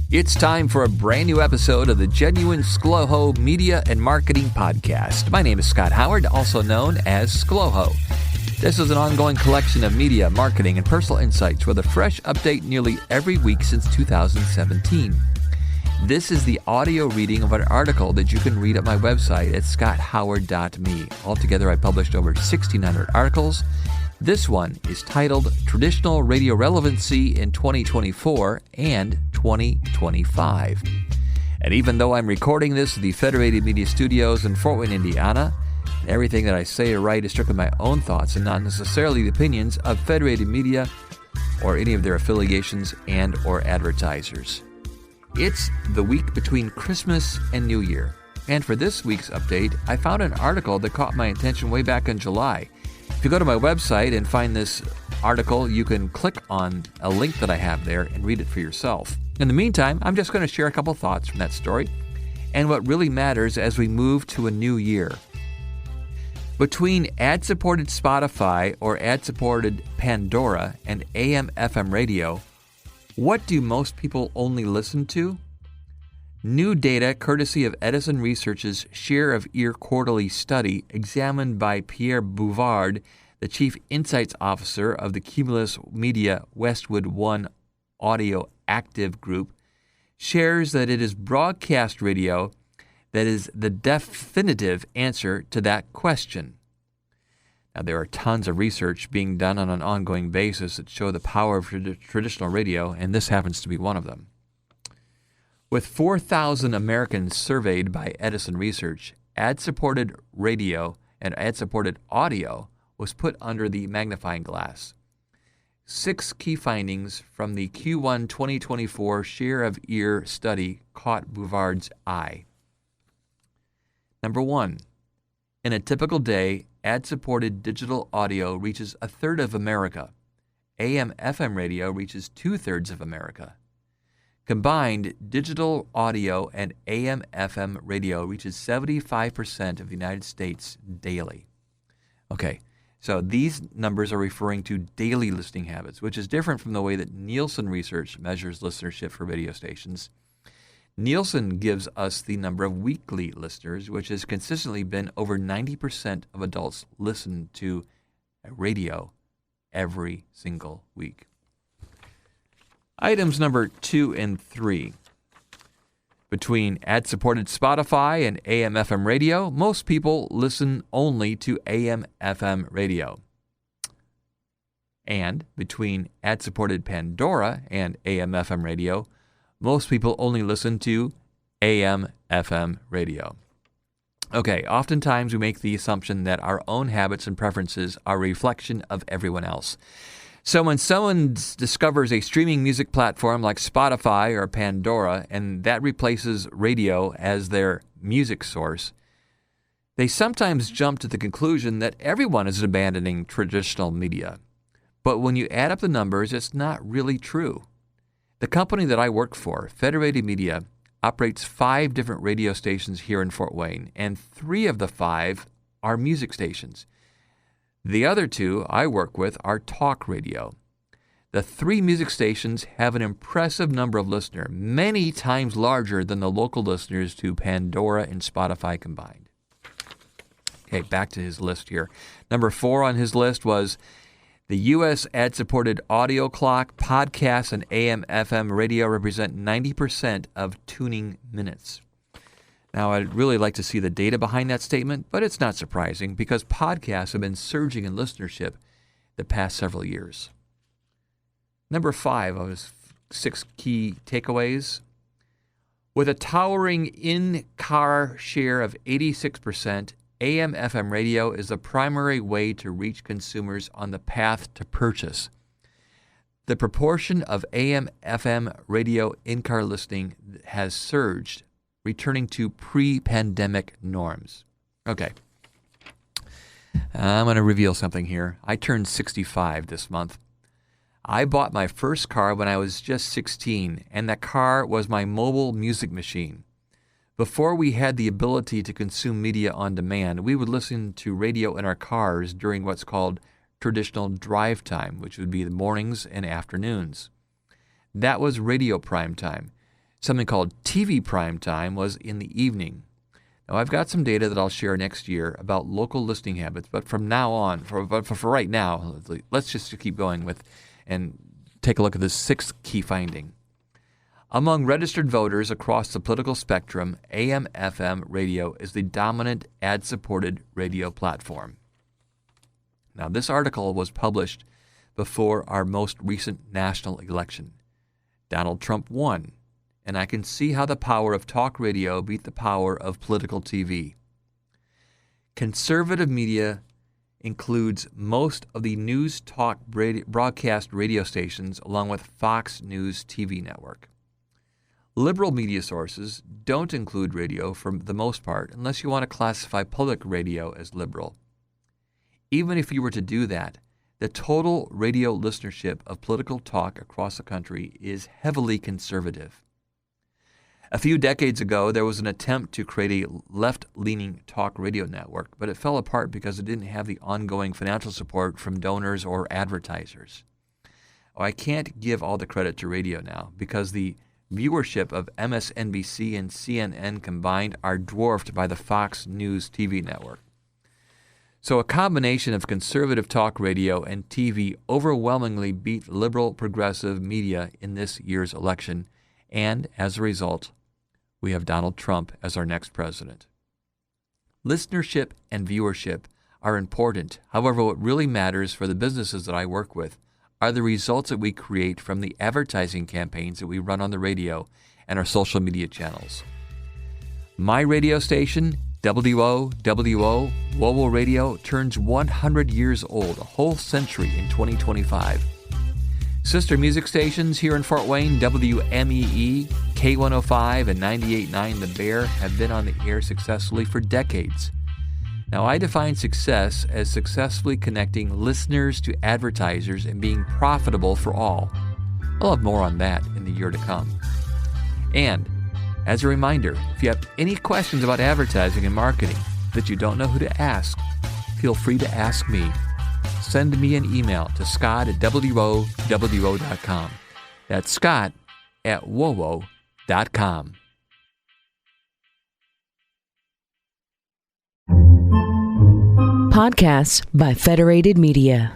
It's time for a brand new episode of the Genuine ScLoHo Media and Marketing Podcast. My name is Scott Howard, also known as ScLoHo. This is an ongoing collection of media, marketing, and personal insights with a fresh update nearly every week since 2017. This is the audio reading of an article that you can read at my website at scotthoward.me. Altogether, I published over 1,600 articles. This one is titled Traditional Radio Relevancy in 2024 and 2025. And even though I'm recording this at the Federated Media Studios in Fort Wayne, Indiana, everything that I say or write is strictly my own thoughts and not necessarily the opinions of Federated Media or any of their affiliations and or advertisers. It's the week between Christmas and New Year. And for this week's update, I found an article that caught my attention way back in July. If you go to my website and find this article, you can click on a link that I have there and read it for yourself. In the meantime, I'm just going to share a couple thoughts from that story and what really matters as we move to a new year. Between ad-supported Spotify or ad-supported Pandora and AM/FM radio, what do most people only listen to? New data courtesy of Edison Research's Share of Ear Quarterly Study, examined by Pierre Bouvard, the Chief Insights Officer of the Cumulus Media Westwood One Audio Active Group, shares that it is broadcast radio that is the definitive answer to that question. Now, there are tons of research being done on an ongoing basis that show the power of traditional radio, and this happens to be one of them. With 4,000 Americans surveyed by Edison Research, ad-supported radio and ad-supported audio was put under the magnifying glass. 6 key findings from the Q1 2024 Share of Ear study caught Bouvard's eye. Number 1. In a typical day, ad-supported digital audio reaches a third of America. AM/FM radio reaches 2/3 of America. Combined, digital audio and AM/FM radio reaches 75% of the United States daily. Okay, so these numbers are referring to daily listening habits, which is different from the way that Nielsen Research measures listenership for radio stations. Nielsen gives us the number of weekly listeners, which has consistently been over 90% of adults listen to radio every single week. Items number 2 and 3. Between ad-supported Spotify and AM/FM radio, most people listen only to AM/FM radio. And between ad-supported Pandora and AM/FM radio, most people only listen to AM/FM radio. Okay, oftentimes we make the assumption that our own habits and preferences are a reflection of everyone else. So when someone discovers a streaming music platform like Spotify or Pandora, and that replaces radio as their music source, they sometimes jump to the conclusion that everyone is abandoning traditional media. But when you add up the numbers, it's not really true. The company that I work for, Federated Media, operates 5 different radio stations here in Fort Wayne, and 3 of the 5 are music stations. The other 2 I work with are talk radio. The 3 music stations have an impressive number of listeners, many times larger than the local listeners to Pandora and Spotify combined. Okay, back to his list here. Number 4 on his list was the U.S. ad-supported audio clock, podcasts, and AM/FM radio represent 90% of tuning minutes. Now, I'd really like to see the data behind that statement, but it's not surprising because podcasts have been surging in listenership the past several years. Number 5 of his 6 key takeaways. With a towering in-car share of 86%, AM/FM radio is the primary way to reach consumers on the path to purchase. The proportion of AM/FM radio in-car listening has surged, returning to pre-pandemic norms. Okay. I'm going to reveal something here. I turned 65 this month. I bought my first car when I was just 16, and that car was my mobile music machine. Before we had the ability to consume media on demand, we would listen to radio in our cars during what's called traditional drive time, which would be the mornings and afternoons. That was radio prime time. Something called TV prime time was in the evening. Now, I've got some data that I'll share next year about local listening habits, but from now on, for right now, let's just keep going with and take a look at this sixth key finding. Among registered voters across the political spectrum, AM/FM radio is the dominant ad-supported radio platform. Now, this article was published before our most recent national election. Donald Trump won, and I can see how the power of talk radio beat the power of political TV. Conservative media includes most of the news talk broadcast radio stations along with Fox News TV network. Liberal media sources don't include radio for the most part unless you want to classify public radio as liberal. Even if you were to do that, the total radio listenership of political talk across the country is heavily conservative. A few decades ago, there was an attempt to create a left-leaning talk radio network, but it fell apart because it didn't have the ongoing financial support from donors or advertisers. I can't give all the credit to radio now because the viewership of MSNBC and CNN combined are dwarfed by the Fox News TV network. So a combination of conservative talk radio and TV overwhelmingly beat liberal progressive media in this year's election, and as a result, we have Donald Trump as our next president. Listenership and viewership are important. However, what really matters for the businesses that I work with are the results that we create from the advertising campaigns that we run on the radio and our social media channels. My radio station, WOWO, WOWO Radio, turns 100 years old, a whole century in 2025. Sister music stations here in Fort Wayne, WMEE, K105, and 98.9 The Bear have been on the air successfully for decades. Now, I define success as successfully connecting listeners to advertisers and being profitable for all. I'll have more on that in the year to come. And as a reminder, if you have any questions about advertising and marketing that you don't know who to ask, feel free to ask me. Send me an email to scott@wowo.com. That's scott@wowo.com. Podcasts by Federated Media.